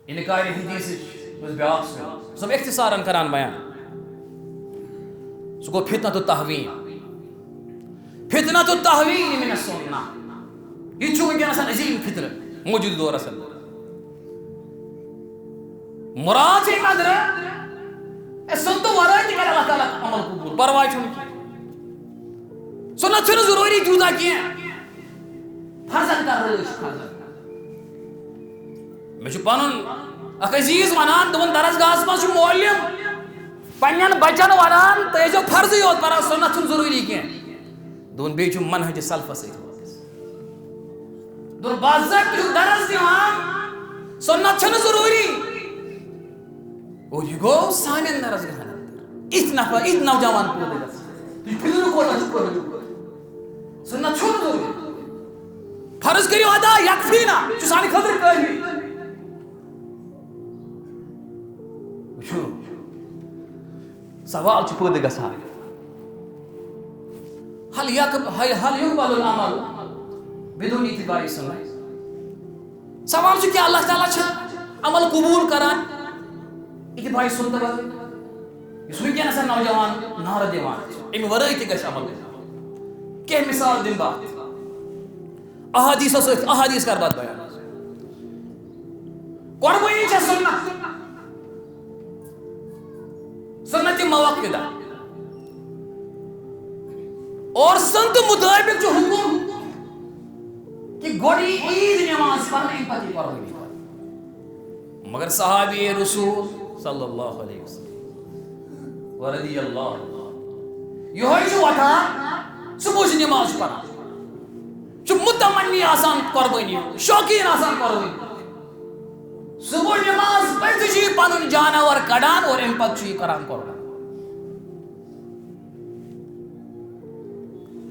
انکار حدیث بیاکھ سب اختصارن کران بیان سو گو فتنۃ التحوین فتنۃ التحوین من السنہ یہ چھو ونکس عظیم فتنہ موجود دورس مراد سے قدر سنت ورائے کر اللہ تعالیٰ عمل قبول پرواہ چھو سنت چھو ضروری جودا کیا فرضن کر رہے میں چھو پانون اک عزیز ونان دون درسگاہس مز مولم پنن بچن ونان تیزو فرض یوت پر سنت چھو ضروری کیا دون بیچ منہج سلف سے دون باضابطہ چھو درس دیوان سنت چھو ضروری اور یہ گو سانن درسگاہن ات نوجوان پیدا گژھان تُہۍ پھِرِو کوتاہ چھُ پٔرِو سنت چھو ضروری فرض کریو ادا یکفی نا چھو سانہِ خٲطرٕ کٲفی وٕچھو سوال چھُ پٲدٕ گژھان هل يقبل العمل بدون اتباع سنت سوال چھُ کہ اللہ تعالیٰ چھا عمل قبول کران اتباع سنت بغٲر یُس وٕنکٮ۪نس نوجوان نعرٕ دِوان چھُ اَمہِ ورٲے تہِ گژھِ عمل کینٛہہ مثال دِمہٕ بہٕ احادیثو سۭتۍ احادیث کر بات بیان قربٲنی چھےٚ سنت سنت موقدہ اور سنت مطابق جو حکم کہ گوڑی عید نماز پڑھنا ان پتی قربانی مگر صحابی رسول صلی اللہ علیہ وسلم ورضی اللہ یہ ہوئی جو وطا صبح سے نماز پڑھنا جو متمنی آسان قربانی شوقین آسان قربانی صبح نماز پڑھتے جی پانون جانور کڑان اور ان پت چی کران قربان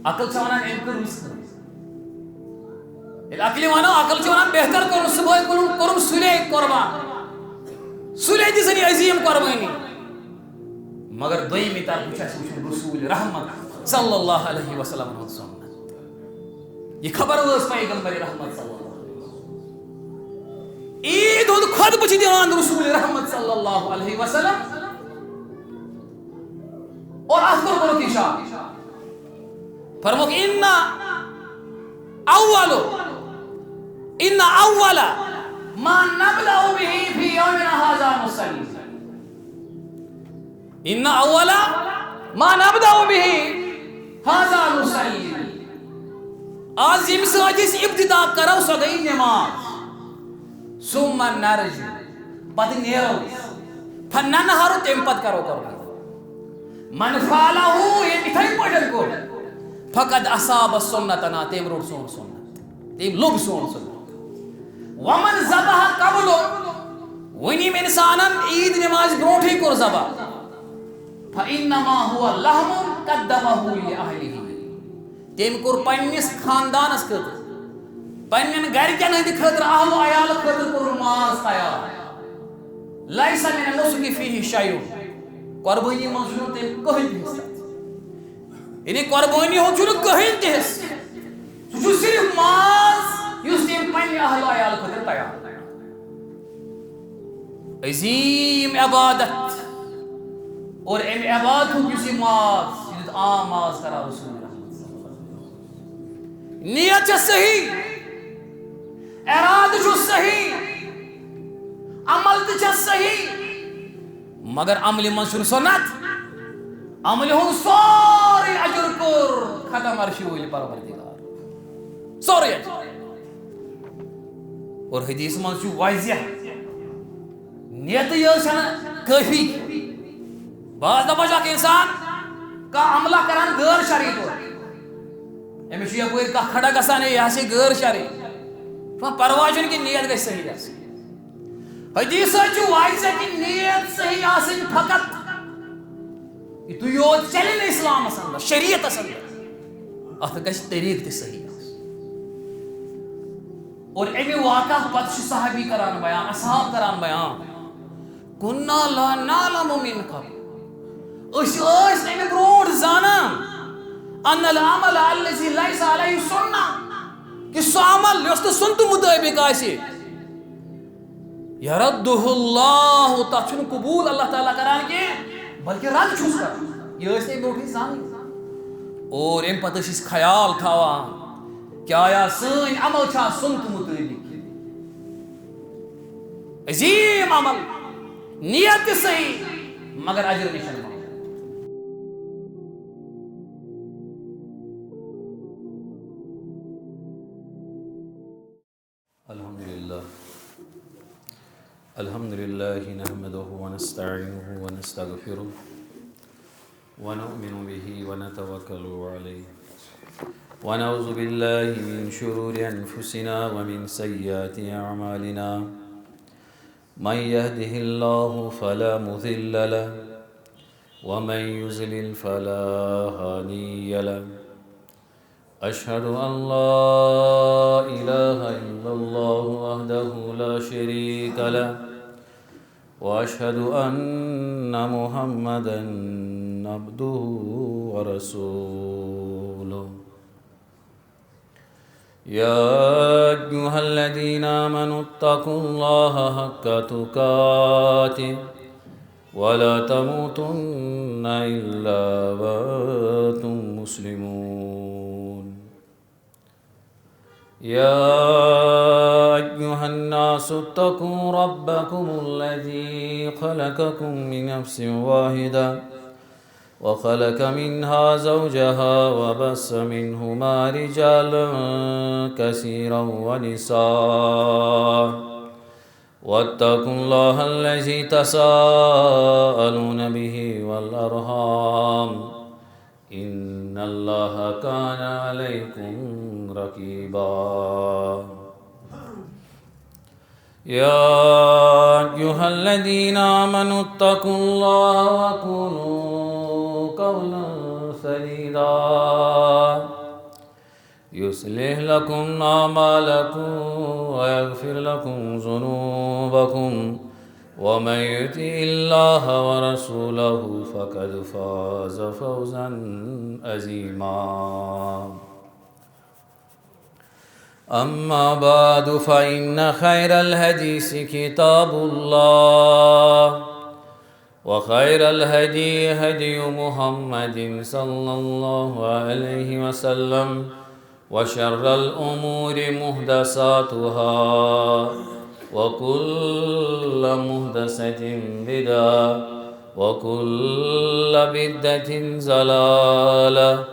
عقل چونان ان کو رس عقلی وانا عقل چونان بہتر کرو صبح کرم سلے قربان سلے جسنی عظیم قربانی مگر دویمی طرف چھس رسول رحمت صلی اللہ علیہ وسلم سنت یہ خبر اس پیغمبر رحمت صلی اللہ علیہ وسلم عید ہند خود بچی دیوان رسول رحمت صلی اللہ علیہ وسلم اور اذکر کرو تیشا فرموک ان اول ما نبدأ به في يومنا هذا نصلي ان اول ما نبدأ به هذا نصلي آج یم ساتھ ابتدا کرو سو گئی نماز ثم نرجع پتہ نیرو فننہر تم پتہ کرو من فعلہ یہ اتھائی پڑھن کو فقد اصاب سنتنا تم روٹ سون سنت تم لوگ سون سنت ومن ذبح قبل ونیم انسانن عید نماز برونٹھی کور ذبح فانما هو لحم قدمه لاهله تم کور پنس خاندانس خاطر پنن گرکن ہند خاطر اہل و عیال خاطر کور ماز تیار لیس من النسک فیہ شیء قربانی منز چھُ تم کہین حصہ یعنی قربانی ہو چھُ کہین تہ حصہ سُہ چھُ صرف ماز یُس تم پننہِ اہل و عیال خاطر تیار عظیم عبادت اور امہ عبادت یُس یہ ماز یہ عام ماز کرا رسول نیت چھِ صحیح ارادہ چھُ صحیح عمل تہِ چھِ صحیح مگر عمل منٛز چھُنہٕ سنت عمل ہُنٛد سورُے اجر کوٚر ختم عرشِ وٲلۍ پروردگار سورُے اجر اور حدیث منٛز چھُ واضح نیتٕے یٲژ چھَنہٕ کٲفی بعض دپان چھُ اکھ انسان کانٛہہ عملہ کران غٲر شرعی طور أمِس چھُ یپٲرۍ کانٛہہ کھڑا گژھان ہے یہ ہسا غٲر شرعی پرواہ چھُنہٕ کہ نیت گژھِ صحیح آسٕنۍ حدیث چھُ واضح کہ نیت صحیح آسٕنۍ فقط تُہۍ یوت چلہِ نہٕ اسلامس اندر شریعتس اندر اتھ گژھِ طریق تہِ صحیح آسُن اور امہِ واقعہ پتہٕ چھُ صحابی کران بیان اصحاب کران بیان کُنّا لا نعلم من قبل أسۍ ٲسۍ امہِ برونٛٹھ زانان ان العمل الذي ليس عليه سنة کہ سُہ عمل یۄس نہٕ سنتہٕ مطٲبق آسہِ یردہ اللہ تتھ چھُنہٕ قبوٗل اللہ تعالیٰ کران کینٛہہ بلکہ رد چھُس کران یہ ٲسۍ تۄہہِ برونٛٹھٕے زانٕنۍ اور اَمہِ پتہٕ ٲسۍ أسۍ خیال تھاوان کہِ آیا سٲنۍ عمل چھا سُنتہٕ مُطٲبق عظیٖم عمل نیت تہِ صحیح مگر اجر نِشن الحمد لله نحمده ونستعينه ونستغفره ونؤمن به ونتوكل عليه ونعوذ بالله من شرور أنفسنا ومن سيئات أعمالنا من يهده الله فلا مضل له ومن يضلل فلا هادي له أشهد أن لا إله إلا الله وحده لا شريك له وأشهد أن محمدًا عبده ورسوله يا أيها الذين آمنوا اتقوا الله حق تقاته ولا تموتن إلا وأنتم مسلمون يا أيها الناس اتقوا ربكم الذي خلقكم من نفس واحدة وخلق منها زوجها وبث منهما رجالا كثيرا ونساء واتقوا الله الذي تساءلون به والأرحام إن الله كان عليكم رقيبا يا أيها الذين آمنوا اتقوا الله وقولوا قولا سديدا يصلح لكم أعمالكم ويغفر لكم ذنوبكم ومن يطع الله ورسوله فقد فاز فوزا عظيما أما بعد فإن خير الحديث كتاب الله وخير الهدي هدي محمد صلى الله عليه وسلم وشر الأمور محدثاتها وكل محدثة بدعة وكل بدعة ضلالة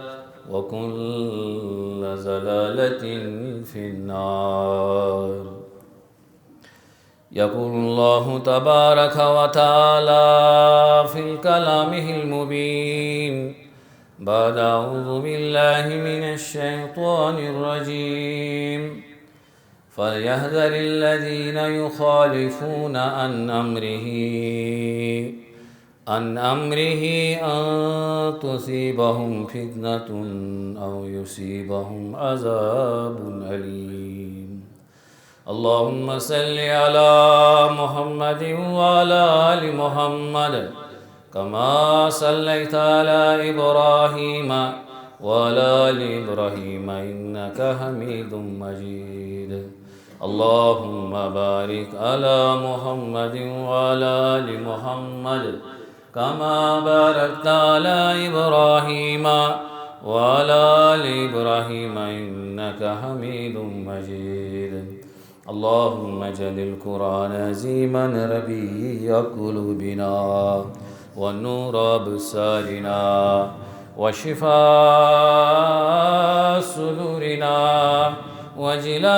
وكل ضلالة في النار يقول الله تبارك وتعالى في كلامه المبين بعد أعوذ بالله من الشيطان الرجيم فليحذر الذين يخالفون عن أمره أن تصيبهم فتنة أو يصيبهم عذاب أليم اللهم صل على محمد وعلى آل محمد كما صليت على إبراهيم وعلى آل إبراهيم إنك حميد مجيد اللهم بارك على محمد وعلى آل محمد كما باركت على إبراهيم وعلى آل إبراهيم إنك حميد مجيد اللهم اجعل القرآن عظيما ربيع قلوبنا ونور أبصارنا وشفاء صدورنا وجلاء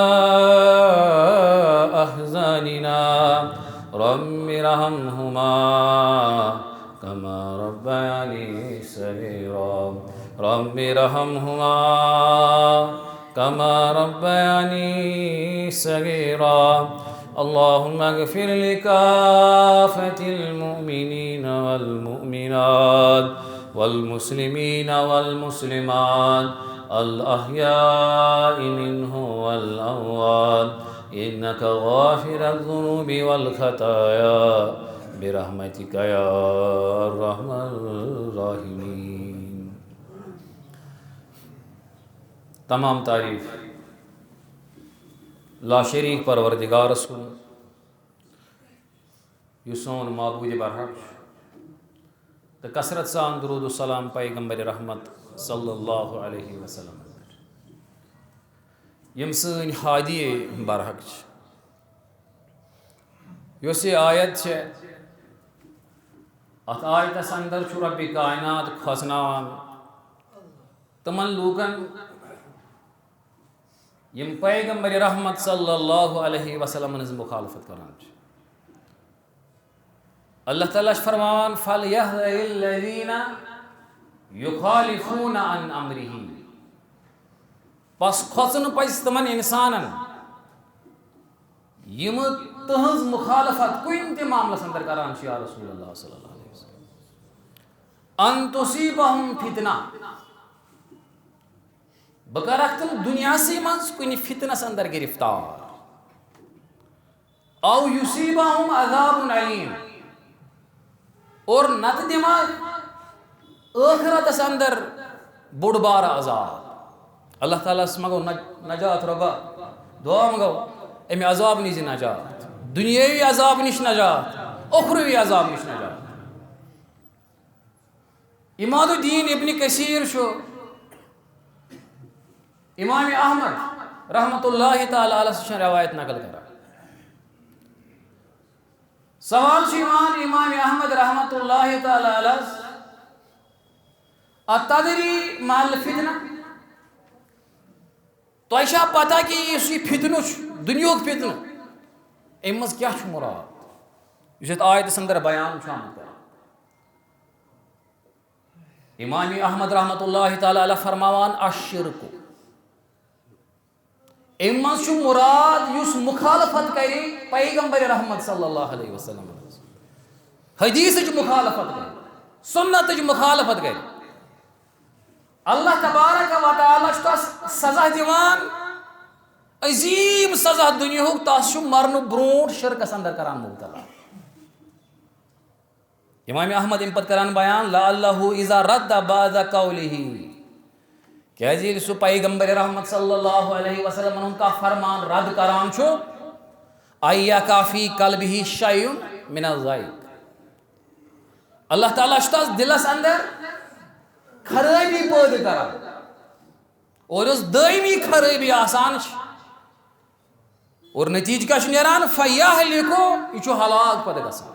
أحزاننا رب ارحمهما كما ربياني صغيرا رب ارحمهما كما ربياني صغيرا اللهم اغفر لكافة المؤمنين والمؤمنات والمسلمين والمسلمات الأحياء منهم والأموات إنك غافر الذنوب والخطايا برحمتك يا أرحم الراحمين. تمام تعریف لا شریک پروردگار کو یہ سون معبود برحق تو کثرت سان درود و سلام پیغمبر رحمت صلی اللہ علیہ وسلم یم سن ہادی برحق یس یہ آیت ات آیتس اندر رب کائنات کھوسناوان تمن لوکن یم پیغمبر رحمت صلی اللہ علیہ وسلم ہز مخالفت کران اللہ تعالیٰ فرمان فَلْيَحْذَرِ الَّذِينَ يُخَالِفُونَ عَنْ أَمْرِهِ پس کھوژن پزِ تمن انسانن یم تہذ مخالفت کن تہ معاملس اندر کران یا رسول اللہ صلی اللہ علیہ وسلم ان تصیبہم فتنہ بہ کرکھ تم دنیا سی مز کن فتنس اندر گرفتار او یصیبہم عذاب علیم اور نت دماغ آخرتس اندر بوڑ بار عذاب اللہ تعالیٰ مگو نجات ربا دعا مگو امی عذاب نش نجات دنیاوی عذاب نش نجات اخروی عذاب نش نجات اماد الدین ابن کثیر شو امام احمد رحمت اللہ تعالی علیہ روایت نقل کرا سوال شیمان امام احمد رحمت اللہ تعالی علیہ اتدری مال فتنہ تو ایشا پتا کہ یہ فتنہ دنیا فتنہ امز کیا مراد یہ آیت سندر بیان شامل امام احمد رحمت اللہ تعالی علیہ فرماوان الشرک امز مراد یس مخالفت کرے پیغمبر رحمت صلی اللہ علیہ وسلم حدیث مخالفت کرے سنت مخالفت کرے اللہ تبارک و تعالی سزا دیوان عظیم سزا دنیا تس مرن برونٹ شرکس اندر کران مبتلا امام احمد ام پت کران بیان لعلہ اذا رد بعد قوله کہ سو پیغمبر رحمت صلی اللہ علیہ وسلم ان کا فرمان رد کران چھو آیا کافی قلبہ شیء من الضیق اللہ تعالیٰ چھتاس دلس اندر خرابی پید کران اور اس دائمی خرابی آسان اور نتیج کا نیران فیہلکو یہ ہلاک پتہ گژھان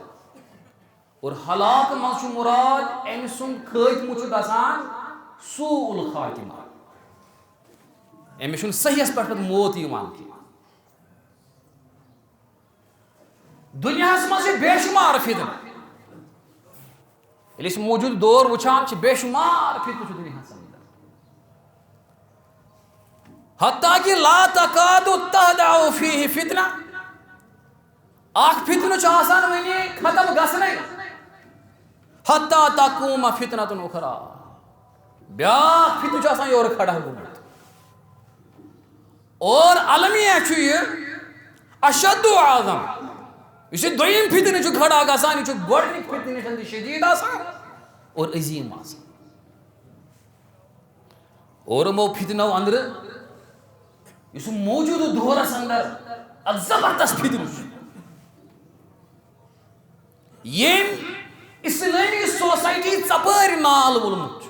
اور ہلاک مز مراد ام سن خاتمہ گژھان سوء الخاتمہ امس صحیح پہ موت دنیا مز بے شمار فتنہ یل موجود دور وچان بے شمار فتنہ دنیا اندر حتیٰ کہ لا تکاد تہدع فیہ فتنہ اخ فتنہ آسان ونی ختم گژھنے حتیٰ تقوم فتنۃ اخرى بیاکھ فتنہ آسان یور کھڑا گومت اور عالمیہ یہ اشد و اعظم یہ دویم فتنہ کھڑا گژھان یہ گۄڈنیُک فتنہ شدید آسان اور عظیم آسان اور یِمو فتنو اندر یہ موجود دورس اندر اک زبردست فتنہ یم اسلامی سوسائٹی ژپٲرۍ نال وولمُت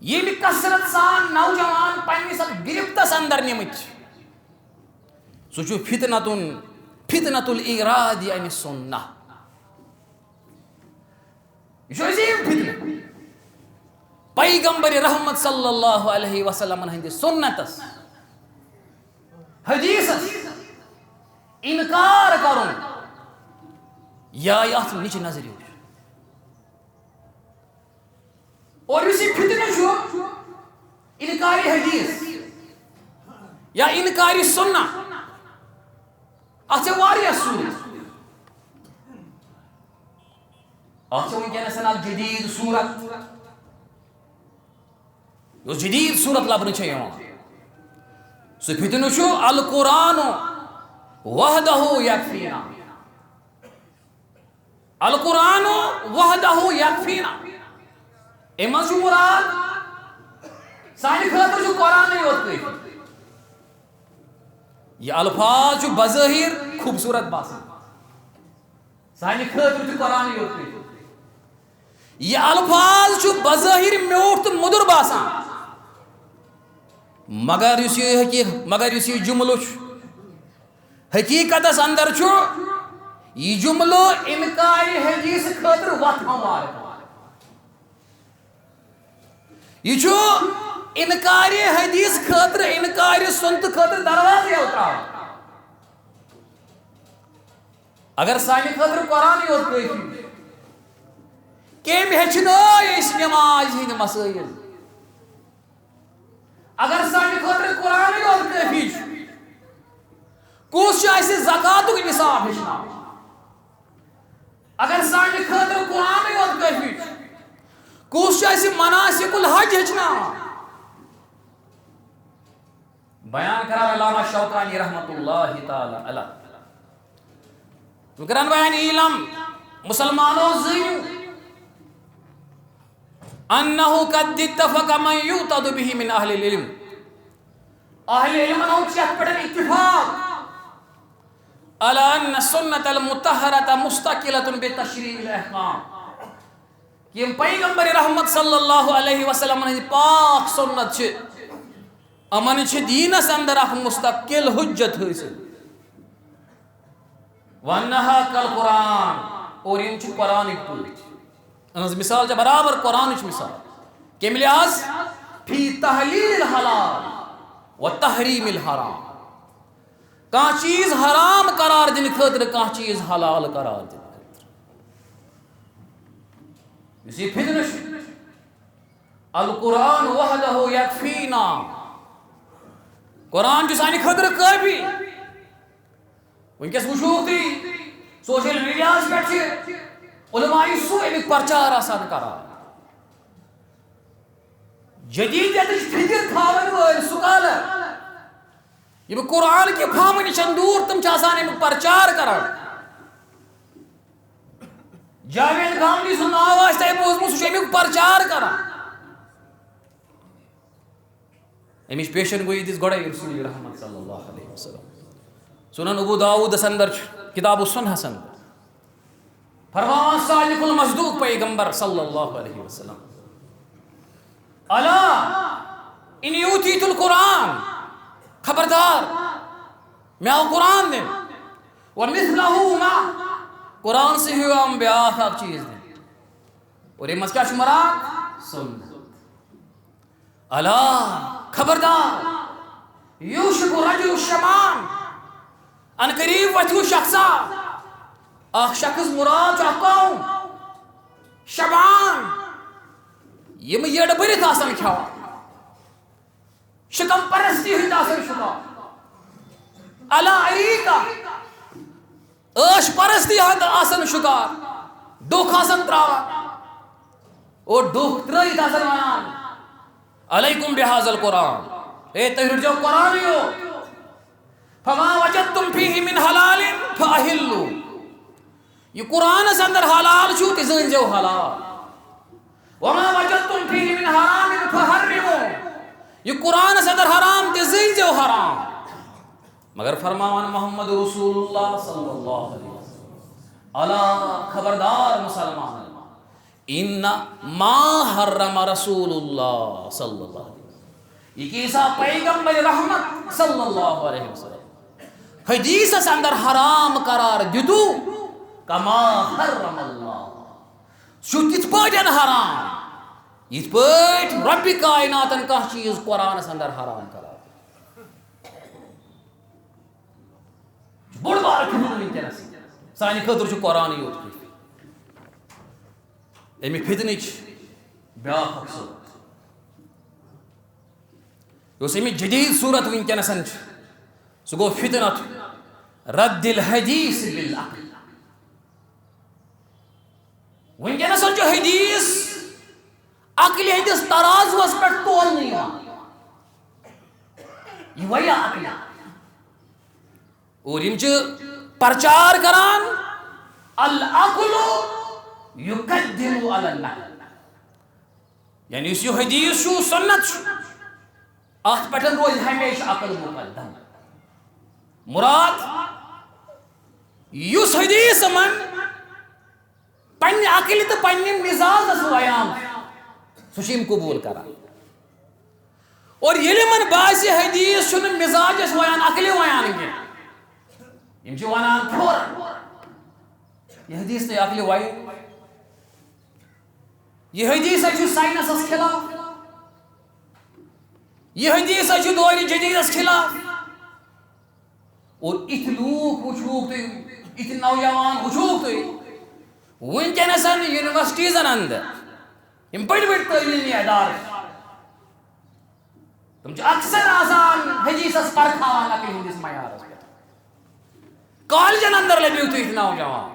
یم کثرت سان نوجوان پنس گرفتس اندر نمت سہ فتنۃ الاعراض عن السنہ یہ عظیم فتنہ پیغمبر رحمت صلی اللہ علیہ وسلم ہند سنتس حدیثس انکار کرن یا ات نچ نظر اور اسی فتنہ انکاری حدیث یا انکاری سنہ ات واریاہ صورت ات ونکس جدید صورت اس جدید صورت لبنہ سہ فتنہ القرآن وحدہ یکفینا القرآن وحدہ یکفینا امز مراد سانہ خاطر قرآن یوت یہ الفاظ جو بظاہر خوبصورت باسان سانہ خاطر تو قرآن یوت یہ الفاظ جو بظاہر میوٹھ تو مدر باسان مگر اس یہ جملہ حقیقت اندر یہ جملہ انکار حدیث خاطر وتھان یہ انکار حدیث خاطر انکار سنت خاطر دروازے اترا اگر سانہ خاطر قرآن یوت کافی کم ہچنو اس نماز ہند مسائل اگر سانہ خاطر قرآن یوت کافی کس زکاتک نصاب ہچنا اگر سانہ خاطر قرآن یوت کافی کس مناسک الحج ہچنا بیان کران علامہ شوکانی رحمت اللہ تعالی علیہ کران بیان علم مسلمانوں زینو انہو قد اتفق من یعتد به من اہل العلم اہل علم نو چیت پڑھن اتفاق على ان سنت المطہرة مستقلة بتشریع الاحکام کہ پیغمبر رحمت صلی اللہ علیہ وسلم نے پاک سنت امن دینس اندر اخ مستقل حجت حاصل ونہا کل قرآن اور ان قرآن مثال جب برابر قرآن مثال کم لحاظ فی تحلیل الحلال و تحریم الحرام کان چیز حرام قرار دن خاطر کان چیز حلال قرار دن اسی فتنش القرآن وحدہ یکفینا قرآن جو سانی خاطر کافی ونکس وشوق تھی سوشل میڈیاز پہ علماء سو امیک پرچار آسان کرا جدیدیت فکر تھاون ول سکالر یہ قرآن کی پھام نشان دور تم چاسان امیک پرچار کرا جاوید گاملی سن آواز تائی بوزمو سو امیک پرچار کرا امیش پیشن گوئی دیس گوڑا رسول رحمت صلی اللہ علیہ وسلم سنن ابو داود سندر کتاب السنہ حسن فرمان صادق المصدوق پیغمبر صلی اللہ علیہ وسلم الا ان یوتیت القرآن خبردار میں آؤ قرآن دیں ومثلہ ما قرآن سے ہوا ہم بیاخ آپ چیز دیں اور یہ مسکہ شمرات سنت الا خبردار یوشک رجل الشمان ان قریب وجہ شخصا اخ شخص مراد قوم شبان یم یڑ برت آسان کھاوا شکم پرستی ہند آسان شکا الا عریقہ عش پرستی ہند آسان شکار دکھ آسان تراوا اور دکھ ترائیت آسان وان علیکم بحاظ القرآن اے تحریر جو قرآن ہو فما وجدتم فیہ من حلال فاہلو یہ قرآن سے اندر حلال چھو تزن جو حلال وما وجدتم فیہ من حرام فحرمو یہ قرآن سے اندر حرام تزن جو حرام مگر فرمان محمد رسول اللہ صلی اللہ علیہ وسلم الا خبردار مسلمان ان ما حرم رسول اللہ صلی اللہ علیہ وسلم یہ کیسا پیغمبر رحمت صلی اللہ علیہ وسلم حدیث اس اندر حرام قرار دیدو کما حرم اللہ شو تیت پاٹن حرام یہ پاٹ رب کائناتن کا چیز قرآن اس اندر حرام قرار بڑھ بار کھنو نہیں تیرا سانی خطر چھو قرآن ہی ہوتی امی فتنچ بیاخ اکسو یوس امی جدید صورت ونکنسن سو گو فتنت رد الحدیث بالعقل ونکنسن جو حدیث عقل حدیث ترازو اس پر تول نہیں ہوا یہ وہی عقل اور یم پرچار کران العقل یقدم علی النقل یعنی اس حدیث شو سنت شو ات پٹن روز ہمیشہ عقل مقدم مراد یس حدیث من پنہ عقل تو پنہ مزاج بیان سہ قبول کران اور یل من باس حدیث مزاج بیان عقل بیان کی ونان فورا یہ حدیث تو عقل وائے یہ حدیث سائنس خلاف یہ حدیث دور جدیدس خلاف اور ات لوگ وچوک تھی ات نوجوان وچوک تھی ونکس یونیورسٹیزن اندر ہم بڑی بڑی تعلیمی ادارے تم اکثر آسان حدیثس پرکھاوان عقل ہندس معیارس پہ کالجن اندر لبیو تھی نوجوان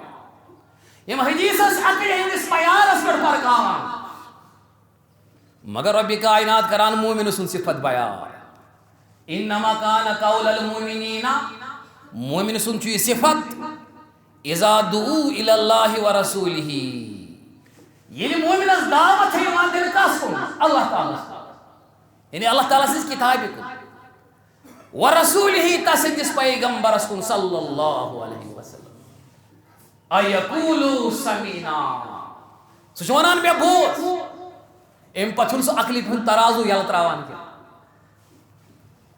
ہم حدیثس عقل ہندس معیارس پہ پرکھاوان مگر رب کائنات کران مومن سن صفت بیان انما کان قول المؤمنین مومن سن چھ صفت اذا دعوا الى الله ورسوله یعنی مومنس دعوت ہے ایمان دل کس کو اللہ تعالی یعنی اللہ تعالی سے کتاب کو ورسوله تسجس پیغمبرس کو صلی اللہ علیہ وسلم ایقولوا سمینا سوچونان بے بوت ام پتھن سو عقلی پھن ترازو یل تراوان کیا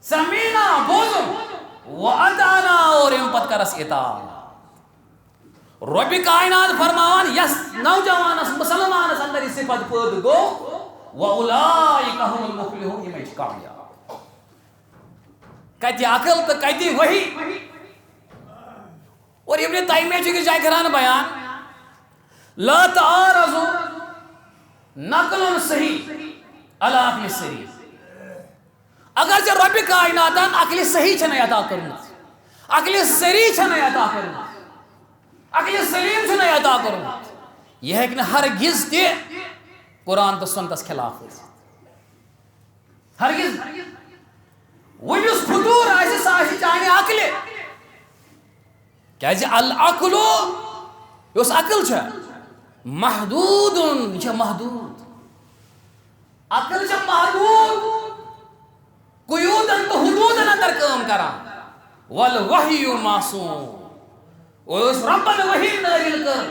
سمینا بوزم وعدانا اور ام پت کرس اطاعت رب کائنات فرمان یس نوجوانس مسلمانس اندر صفت پد گو واولئک هم المفلحون یہ کامیاب کتی عقل تو کتی وحی اور ابن تیمیہ کی جائے کران بیان لا تعارضوا نقل صحیح علی عقل صحیح اگر جو رب کائناتان عقل صحیح چھنے عطا کرنا عقل صحیح چھنے عطا کرنا عقل سلیم چھنے عطا کرنا یہ ہے کہ ہرگز تہ قرآن تو سنتس خلاف ہرگز ونس فطور آئے ساشی چاہنے عقل کیا العقل اس عقل چھا محدود محدود عقل چھ محدود قیودن تو حدودن اندر کام کران والوحی معصوم اور اس رب نے وحی نازل کر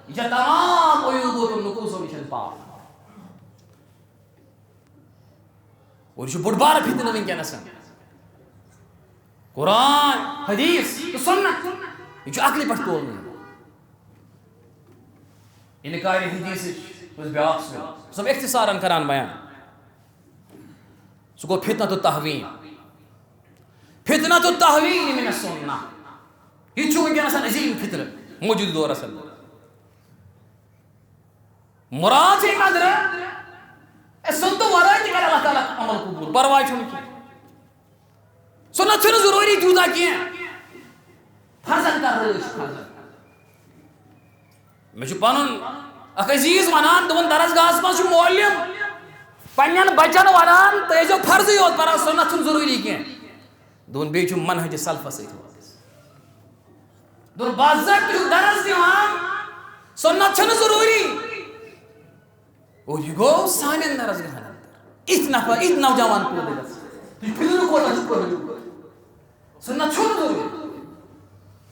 یہ تمام عیوب و نقوص و نشان پاک اور یہ بڑ بار فتنہ ونکس قرآن حدیث تو سنت یہ عقل پہ تولن انکار حدیث بیاق سب اختصارا کران بیان سو گو فتنۃ التحوین فتنۃ التحوین من السنہ یہ چھو ونکس عظیم فتنہ موجود دور اصل مراد سے قدر سنت ورائے کہ اللہ تعالیٰ عمل قبول پرواہ چھو سنت چھو ضروری جودا کیا فرضن کر رہے فرضن میں چھو پانون اک عزیز ونان دون درسگاہس من چھو معلم پنین بچن ونان تو جو فرض ہوت پر سنت چھو ضروری کیا دون بے چھو منہج سلف سے دون باضابطہ چھو درس دیوان سنت چھو ضروری اور یہ گو سانین درسگاہ اندر ات نوجوان کو دے گا تو پھر کو نہ کو سنت چھو ضروری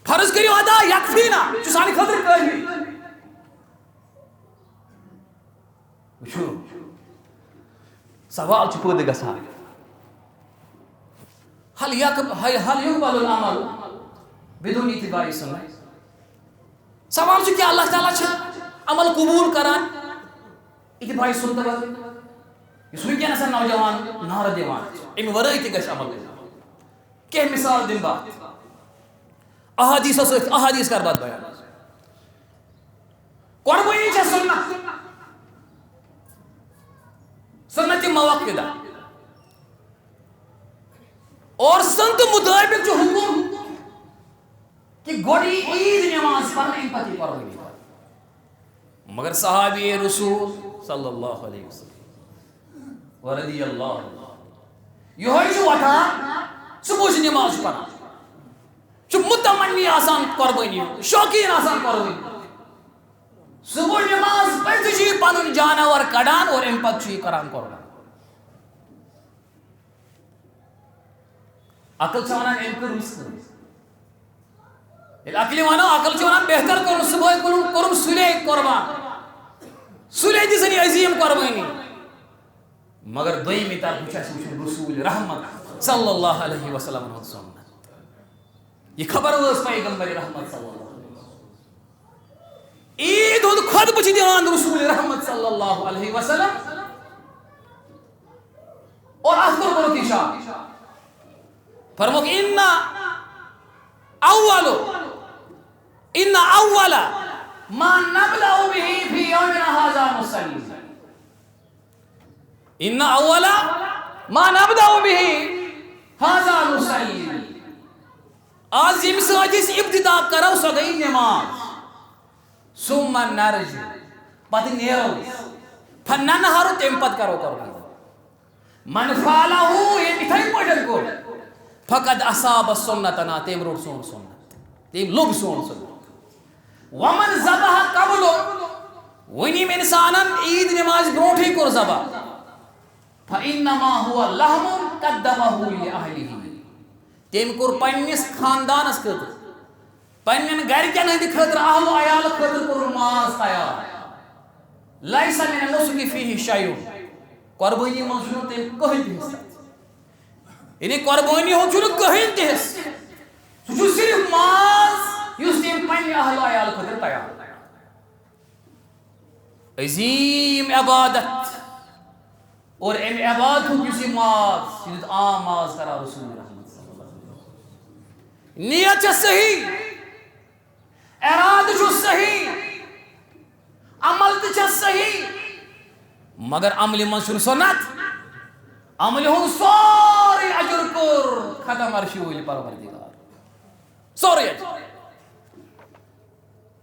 فرض کریو ادا یکفینا جو سانی خطر کری وچھو سوال چھو پودے گا سارے حل یقبل العمل بدون اتباعی سنت سوال چھو کیا اللہ تعالیٰ چھو عمل قبول کران اتباعی سنت یہ سوئی کیا نسا نوجوان نار دیوان امی ورائی تی گش عمل کہ مثال دن بات احادیث کر بات بیان قربانی چھا سنت سنت موقع اور سنت مطابق جو حکم کہ گوڑی عید نماز پڑھنے ان پتی پڑھنے مگر صحابی رسول صلی اللہ علیہ وسلم ورضی اللہ یہ ہوئی جو وطا صبح سے نماز پڑھا جو متمنی آسان قربانی شوقین آسان قربانی صبح نماز پڑھتے جی پانون جانور کڑان اور ان پت چی کران قربان عقل چاہنا ان پر رسک عقل ونو عقل ونان بہتر کور صبح کورم سلے قربان سلے دن عظیم قربانی مگر دویمی طرف رسول رحمت صلی اللہ علیہ وسلم سنت یہ خبر اس پیغمبر رحمت صلی اللہ علیہ وسلم عید ہند خطبہ دیوان رسول رحمت صلی اللہ علیہ وسلم اور اخبر برو اشارہ فرموک ان اول ما نبلع به في يومنا هذا مسلم ان اول ما نبدأ به هذا مسلم آج یم ساتھ ابتدا کرو سو گئی نماز ثم نرجع پتہ نیرو فننہر تم پتہ کرو کرو من فعله یہ اتھائی پڑھن کو فقد اصاب سنتنا تم روٹ سون سنت تم لوگ سون سنت ومن ذبح قبل ونیم انسانن عید نماز بروٹھی کور ذبح فانما هو لحم قدمه لاهله تم کور پنس خاندانس خاطر پنن گرکن ہند خاطر اہل و عیال خاطر کور ماز تیار لیس من النسک فيه شیء قربانی من چھو تم کہیں تہ حصہ یعنی قربانی ہو چھو کہیں تہ حصہ سو صرف ماز یس تم پنن اہل و عیال خاطر تیار عظیم عبادت اور ام عبادت کسی ماز یہ عام ماز کرا رسول رحمت صلی اللہ علیہ وسلم نیت صحیح اراد جو صحیح عمل تو صحیح مگر عمل منصور سنت عمل ہوں سوری اجر کر ختم عرشی ہوئی پروردگار سوری اجر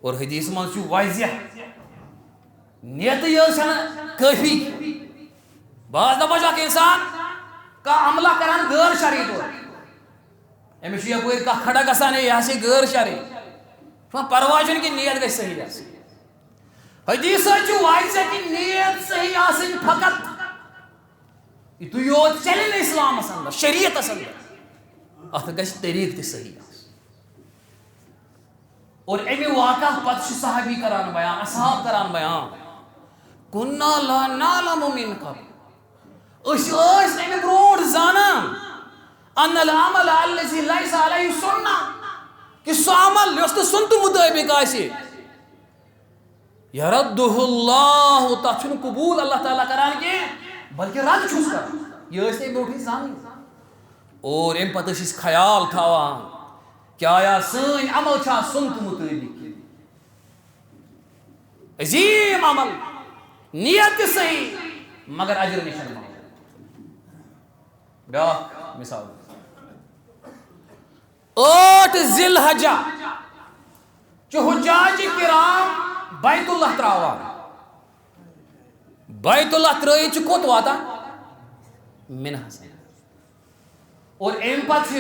اور حدیث منصور واضح نیت یہ سن کافی بعض دفعہ جا کہ انسان کا عملہ کران غیر شرعی طور امیش یہ کوئی کا کھڑا گسان ہے یہاں سے غیر شرعی پرواجن کی نیت گئی صحیح ہے حدیث ہے جو واضح کی نیت صحیح آسن فقط یہ تو یہ چلن اسلام اسندر شریعت اسندر اتھ گژھِ طریق تہ صحیح اور امی واقعہ پتہ صحابی کران بیان اصحاب کران بیان کنا لا نعلم من قبل اس امی برونٹ زانان ان العمل الذي ليس عليه سنة کہ سو عمل یس تو سنت مطابق آسی یردہ اللہ تچھن قبول اللہ تعالیٰ کران کے بلکہ رد چھوس کر یہ اس نے بروٹھی زانی اور ام پتہ اس خیال تھاوان کیا آیا سن عمل چھا سنت مطابق عظیم عمل نیت صحیح مگر اجر نشان بیا مثال 8 ذی الحجہ جو حجاج کرام بیت اللہ تراوان بیت اللہ ترائی چھ کوت واتا منہ سے اور ایم پت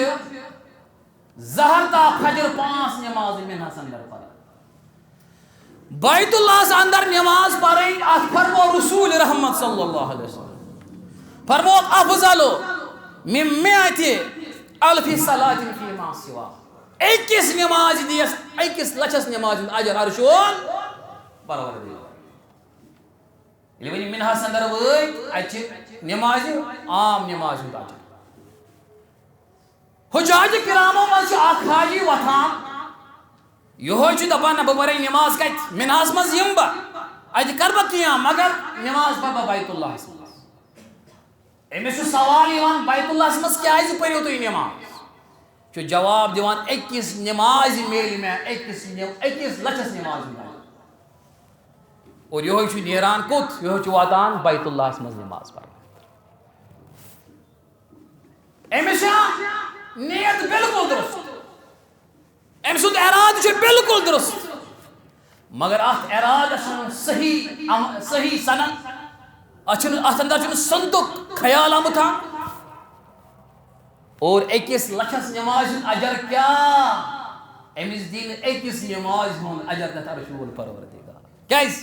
زہر تا فجر 5 نماز منہ سندر پر بیت اللہ سے اندر نماز پڑھیں فرمو رسول رحمت صلی اللہ علیہ وسلم فرمو افضل من 100 الف صلاة فی ما سوا ایکس نماز دیس ایکس لچس نماز اجر عرشون پروردگار یعنی منہ سندر وئی اچ نماز عام نماز اجر حجاج کرامو من اخ حاجی وتھان یہ دپان بہ پرے نماز کت منہس مز یم بہ اتہ کر بہ کیا مگر نماز پہ بیت اللہ امس سوال یوان بیت اللہ مز کیازِ پریو تھی نماز چھ جواب دیوان ایکس نماز میل میں ایکس لچس نماز میں اور یہ نیران کت یہ واتان بیت اللہ مز نماز پڑھ امس نیت بالکل درست ام سند اراد چھ بالکل درست مگر ات اراد صحیح سنت ات اندر چھ سنتک خیال آمت اور ایکس لچھس نماز اجر کیا امس دین ایکس نماز ہن اجر تہ رسول پروردگار کیاز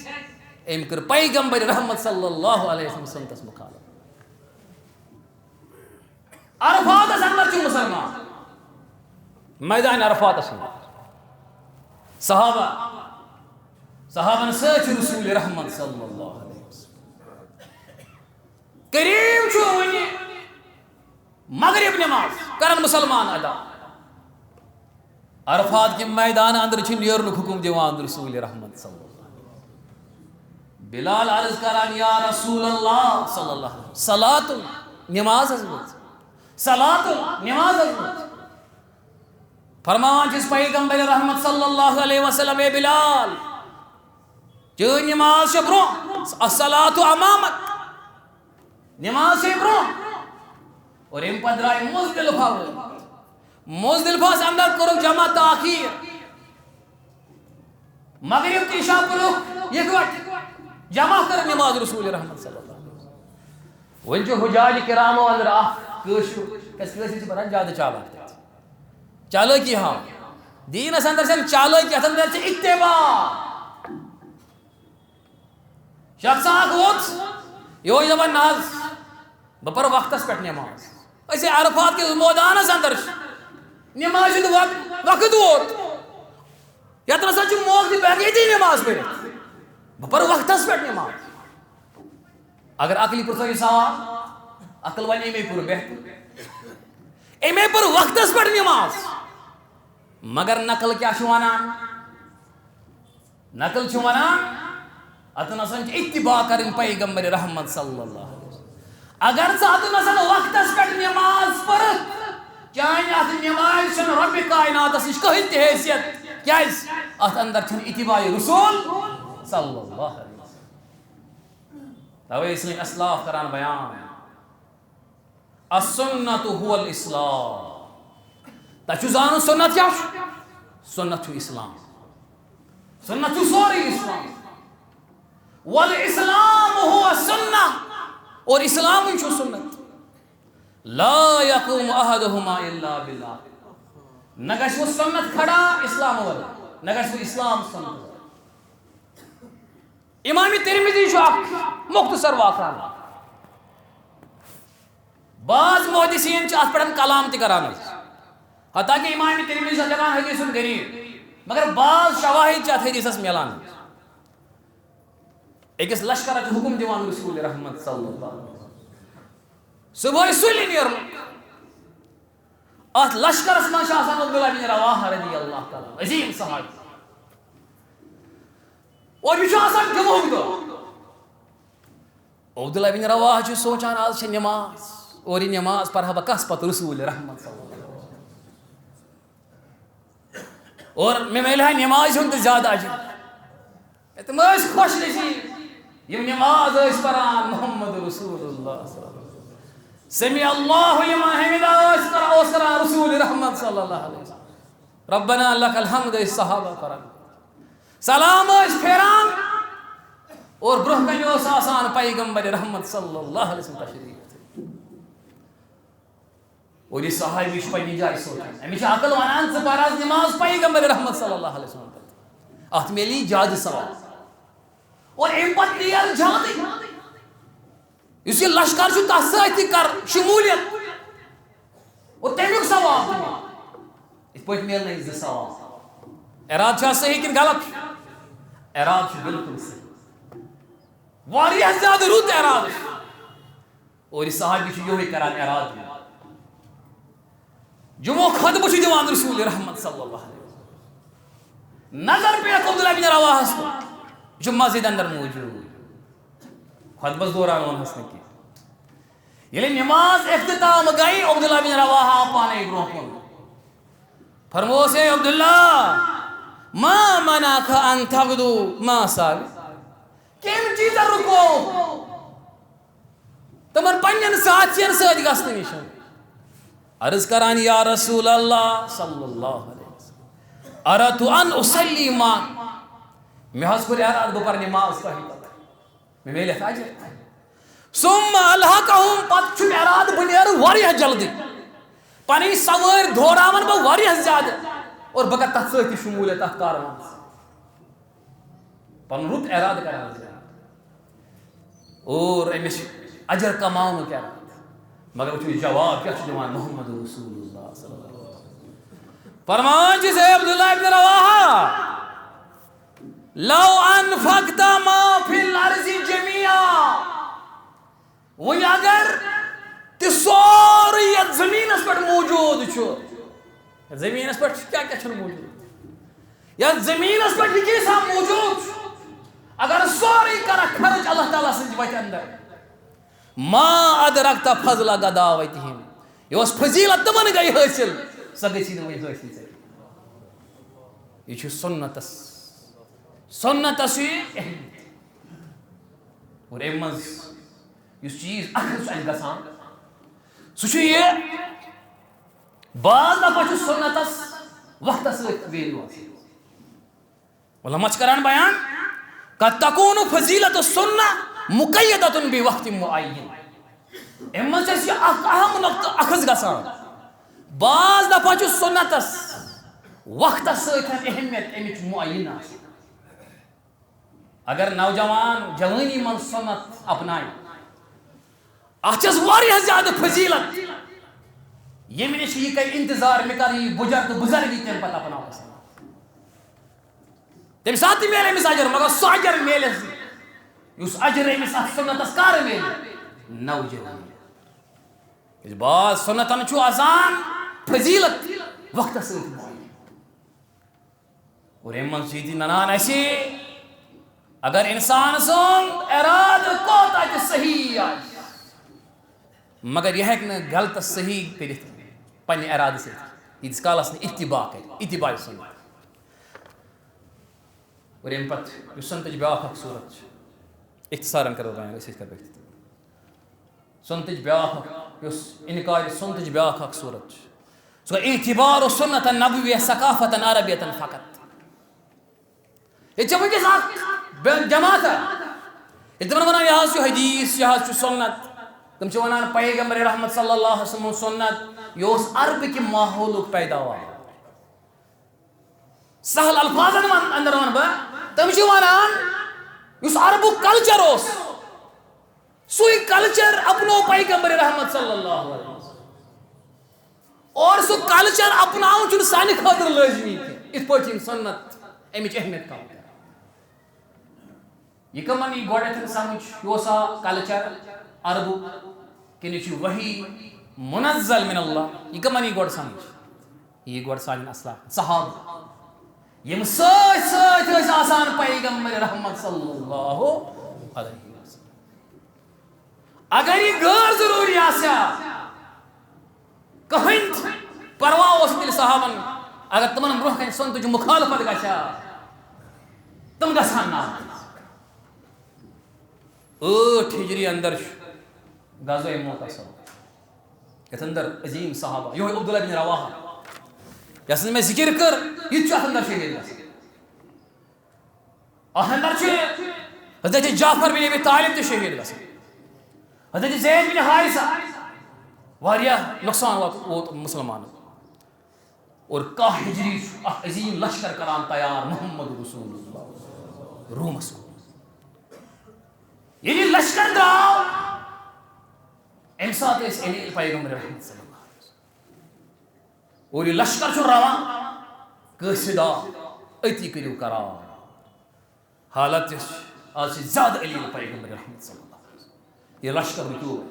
ام کر پیغمبر رحمت صلی اللہ علیہ وسلم سنتس مخالف عرفات اندر چھ مسلمان میدان عرفات اندر صحابن سچ رسول رحمت صلی اللہ علیہ وسلم کریم چھو ونی مغرب نماز کرن مسلمان ادا عرفات کے میدان اندر چھ نیرنک حکم دیوان رسول رحمت صلی اللہ علیہ وسلم بلال عرض کران یا رسول اللہ صلی اللہ علیہ وسلم صلاۃ نماز حضرت صلاۃ نماز حضرت فرمان جس پیغمبر رحمت صلی اللہ علیہ وسلم اے بلال جو نماز برو الصلاۃ امامک نماز برو اور ام پدرائے مزدلفہ اندر کرو جمع تاخیر مغرب کی عشاء کرو یکوٹ جمع کر نماز رسول رحمت صلی اللہ علیہ وسلم وہ جو حجاج کرام اندر کس بران زیادہ چالاکی ہاں دین اس اندر سے چالاکی اندر سے اتباع شخص ووت یہ دپان ناز بپر وقتس پہ نماز ایسے عرفات کے میدانس اندر نماز وقت ووت یتھ نسا موقع پہ یتی نماز پڑھ بپر وقتس پہ نماز اگر عقلی پرسو یہ سوال عقل ون امی پور بہتر امی پر وقتس پہ نماز مگر نقل کیا ونان نقل ونان اتن اتباع کرن پیغمبر رحمت صلی اللہ علیہ وسلم اگر اتن وقتس پہ نماز پڑھ چانہ ات نماز رب کائنات نش کہین تہ حیثیت کیاز ات اندر اتباع رسول صلی اللہ علیہ وسلم توے اس لیے اسلاف کران بیان السنت هو الاسلام تچو زانو سنت کیا سنت اسلام سنت سوری اسلام والاسلام هو السنہ اور اسلام چھو سنت لا يقوم احدهما الا بالله نگش وہ سنت کھڑا اسلام والا نگش وہ اسلام سنت امام ترمذی جو مختصر واقعہ بعض محدثین چاہت پڑھن کلام تی کران حتیٰ کہ امام ترمذی سے جگہ حدیث غریب مگر بعض شواہد چاہت حدیث اس میلان ایک لشکر حکم دیوان رسول رحمت صلی اللہ علیہ وسلم صبح سلی نیر ات لشکر اس من شاہ عبداللہ بن رواحہ رضی اللہ تعالی عظیم صحابی اور یہ آسان جمعہ دو عبداللہ بن رواحہ جو سوچان آج سے نماز اور یہ نماز پڑھا بکس پت رسول رحمت صلی اللہ علیہ وسلم اور میں ملہ نماز ہوں تو زیادہ عجب اتماز خوش نصیب یہ نماز اس پران محمد رسول اللہ صلی اللہ علیہ وسلم سمع اللہ لمن حمدہ اس پران رسول رحمت صلی اللہ علیہ وسلم ربنا لک الحمد اس صحابہ پران سلام اس پھیران اور برہ کنیوس آسان پیغمبر رحمت صلی اللہ علیہ وسلم تشریف اور یہ صحابی اس پہ جائے سوچان ہمیشہ عقل ونان سے پاراز نماز پیغمبر رحمت صلی اللہ علیہ وسلم ات میلی جاد سوال اور امپت نیل جاد اس یہ لشکر جو تحصیل کر شمولیت اور تیمیک سوال اس پہ میل نہیں زی سوال اراد چھا صحیح کن غلط اراد چھو بالکل صحیح واریہ زیادہ روت اراد اور اس صحابی چھو یوں ہی کران اراد جو وہ خطبہ چھو دیوان رسول رحمت صلی اللہ علیہ وسلم نظر پہ عبداللہ بن رواحہ کو جو مسجد اندر موجود خطبہ دوران ون حسن کی یعنی نماز اختتام گئی عبداللہ بن رواحہ پانے برو کن فرمو سے عبداللہ ما منعک ان تغدو ما سال کیم چیزا رکو تمہر پنجن ساتھین ساتھ گسن نشان عرض کران یا رسول اللہ صلی اللہ علیہ وسلم اراتو ان اسلی ما میں حس کو اراد بپر نماز کا ہی میں میلے تاجر ثم الحقہم پت چھو اراد بنیر واریہ جلدی پانی سوار دھوراون با واریہ زیادہ اور بگر تحصیل شمولیت کاروان پن رت اراد کرنا اور امس اجر کماؤن کیا مگر وہ جواب کیا جوان محمد رسول اللہ صلی اللہ علیہ وسلم فرمان جسے عبداللہ ابن رواحہ لو انفقت ما فی الارض جميعا وی اگر تہ سوری یتھ زمینس پہ موجود چھ زمینس پہ کیا کیا چھ موجود یتھ زمینس پہ یہ موجود اگر سوری کر خرچ اللہ تعالیٰ سن وتہ اندر ما ادرکت فضل غداوتہم یہ فضیلت تمن گئی حاصل سہ گژھی نہ وۄنۍ حٲصِل ژےٚ یہ چھ سنتس سنتس اہمیت اور ام مز اس چیز اخر چھ گژھان سہ چھ یہ بعض دفعہ چھ سنتس وقتس سۭتۍ ویلیو علماء چھ کران بیان قد تکون فضیلت السنہ مقیدۃ بوقت معین ام مز چھ یہ اہم نقطہ اخذ گژھان بعض دفعہ چھ سنتس وقتس سۭتۍ اہمیت امچ معین آسان اگر نوجوان جوانی من سنت اپنائے اچھس واریاہ زیادہ فضیلت یم نش یہ کر انتظار میں کر یہ بجر تو بزرگی تم پتہ اپناو تم سات میل امس اجر مگر سو اجر میل اس اجر امس سنتس کار میل نوجوان اس بعد سنتن چھو آسان فضیلت وقت سۭتۍ اور امن سیدی ننان ایسی اگر انسان سن اراد کوتا کہ صحیح آئی مگر یہ ہے غلط صحیح کرت پنہ ارادہ سے یتس کالس اتباع کر اتباع سنت اور ام پتہ سنتچ بیاکھ اکھ صورت اختصارن کرو بیان اس کر بیٹھ سنتچ بیاکھ انکار سنتچ بیاکھ اکھ صورت سو اعتبار سنت النبویہ ثقافت عربیت فقط یہ چھ ونکس اکھ جماعت یہ تمن ونان یہ چھ حدیث یہ چھ سنت تم چھ ونان پیغمبر رحمت صلی اللہ علیہ وسلم سنت یہ اس عرب کی ماحول پیداوار سہل الفاظن اندر ون بہ تم چھ ونان اس عرب کلچر اس سوئی کلچر اپنو پیغمبر رحمت صلی اللہ علیہ وسلم اور سو کلچر اپناؤ چھ سانہ خاطر لازمی اس پہ سنت امچ اہمیت کم یہ کمن یہ گۄڈنیٚتھ سمجھ یہ کلچر عربو کہ یہ وحی منزل من اللہ یہ کمن یہ گۄڈ سمجھ یہ گۄڈ سانٮ۪ن اسلاف صحابہ یم سۭتۍ سۭتۍ ٲسۍ آسان پیغمبر رحمت صلی اللہ علیہ وسلم اگر یہ غیر ضروری آسیا کہٕنۍ پرواہ اوس نہٕ تیٚلہِ صحابن اگر تمن برونٛہہ کنہِ سنتٕچ مخالفت گژھِ تم گژھان نا 8 ہجری اندر غزوہ معتصم یتھ اندر عظیم صحابہ یہ عبداللہ بن رواحہ یس میں ذکر کر یہ اتھ اندر شہید گژھان اتھ اندر حضرت جعفر بن ابی طالب تہ شہید گژھان حضرت زید بن حارثہ واریاہ نقصان ووت مسلمانوں اور 10 ہجری عظیم لشکر کران تیار محمد رسول اللہ رومس کو یہ لشکر درآو ام سات علی پیغمبر رحمت صلی اللہ علیہ وسلم اور یہ لشکر چھ روان قاصدہ اتی کریو قرار حالت آج زیادہ علی پیغمبر رحمت صلی اللہ علیہ وسلم یہ لشکر رکو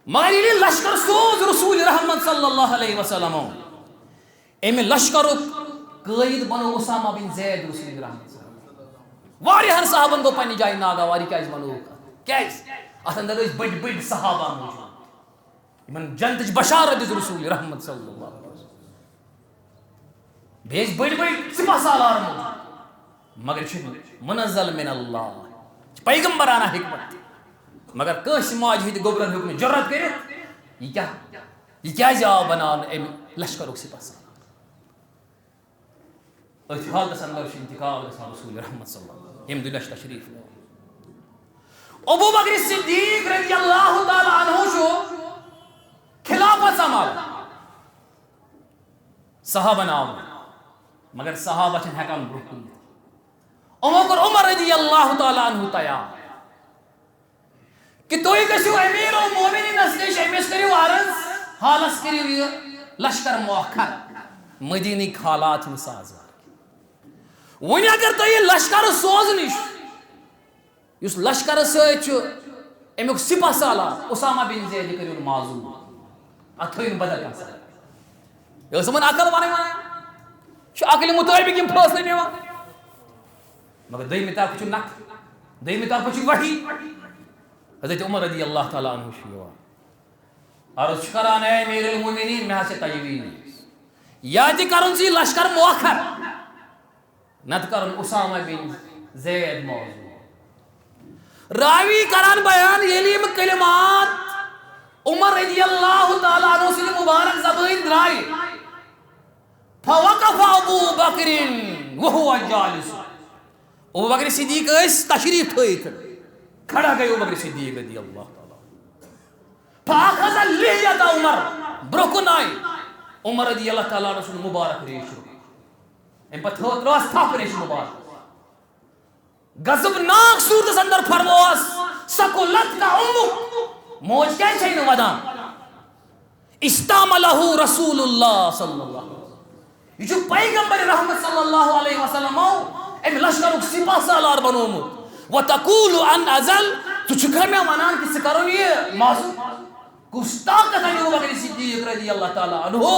مگر یہ لشکر سوز رسول رحمت صلی اللہ علیہ وسلم ام لشکر قائد بنو اسامہ بن زید رسول رحمت صلی اللہ علیہ وسلم واریاہن صحابن گو پنہ جائے ناگواری کیاز بنو کیاز ات اندر بڑ بڑ صحابہ موجود یمن جنتچ بشارت دِژ رسول رحمت صلی اللہ علیہ وسلم بیس بڑ بڑ سپاہ سالار موجود مگر چھ منزل من اللہ پیغمبرانہ حکمت مگر کس ماج ہند گوبرن حکم جرت کرت یہ کیاز آو بنان ام لشکرک سپاہ سالار اتھ حالتس اندر انتقال گژھان رسول رحمت صلی اللہ علیہ وسلم یم دلش تشریف ابو بکر صدیق رضی اللہ تعالی عنہ چھ خلافت سنبھال صحابہ نام مگر صحابہ چھن ہیکان برونٛہہ کُن عمر رضی اللہ تعالی عنہ تیار کہ تُہۍ گٔژھِو امیر المومنینس نش أمِس کٔرِو عرض حالس کٔرِو یہِ لشکر مؤخر مدینٕکۍ حالات چھِنہٕ سازگار ون اگر تھی لشکر سوزنش اس لشکر ست امیک سپہ سالار اسامہ بن زید کرون معذور ات تھوین بدل کھانا من عقل ون عقل مطابق یم فیصلے نوان مگر دویمہ طرف نق دویمہ طرف وحی حضرت عمر رضی اللہ تعالیٰ عنہ عرض کران اے امیر المومنین میں سے تجویز یا تہ کرن سی لشکر مؤخر نت کرن اسامہ بن زید موضوع راوی کران بیان یلیم کلمات عمر رضی اللہ تعالیٰ عنہ سے مبارک زبان درائے فوقف ابو بکر وهو جالس ابو بکر صدیق اس تشریف تھویت کھڑا گئے ابو بکر صدیق رضی اللہ تعالیٰ فاخذ لیت عمر برکن آئی عمر رضی اللہ تعالیٰ عنہ مبارک ریش ان پر راس تھاپ ریش مبارک غضب ناک صورت اندر فرموس سکولت کا امک موج کیا چھئی نوادان استعملہ رسول اللہ صلی اللہ علیہ وسلم یہ جو پیغمبر رحمت صلی اللہ علیہ وسلم ام لشکر سپاہ سالار بنومت وتقول ان ازل تو چکر میں منان کس کرون یہ معصوم گستاخ کتنی ابو بکر صدیق رضی اللہ تعالی عنہ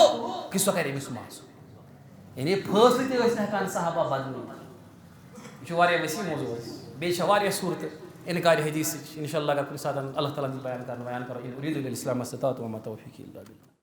کس وقت امس معصوم یعنی فیصلے تے ٲسۍ ہیٚکان صحابہ بدلٲوِتھ یہ واریاہ وسیع موضوع بیٚیہِ چھےٚ واریاہ صورت انکار حدیث انشاءاللہ اگر کُنہِ ساتہٕ اللہ تعالیٰ بیان کرو ان اريد الاسلام ما استطعت وما توفيقي الا بالله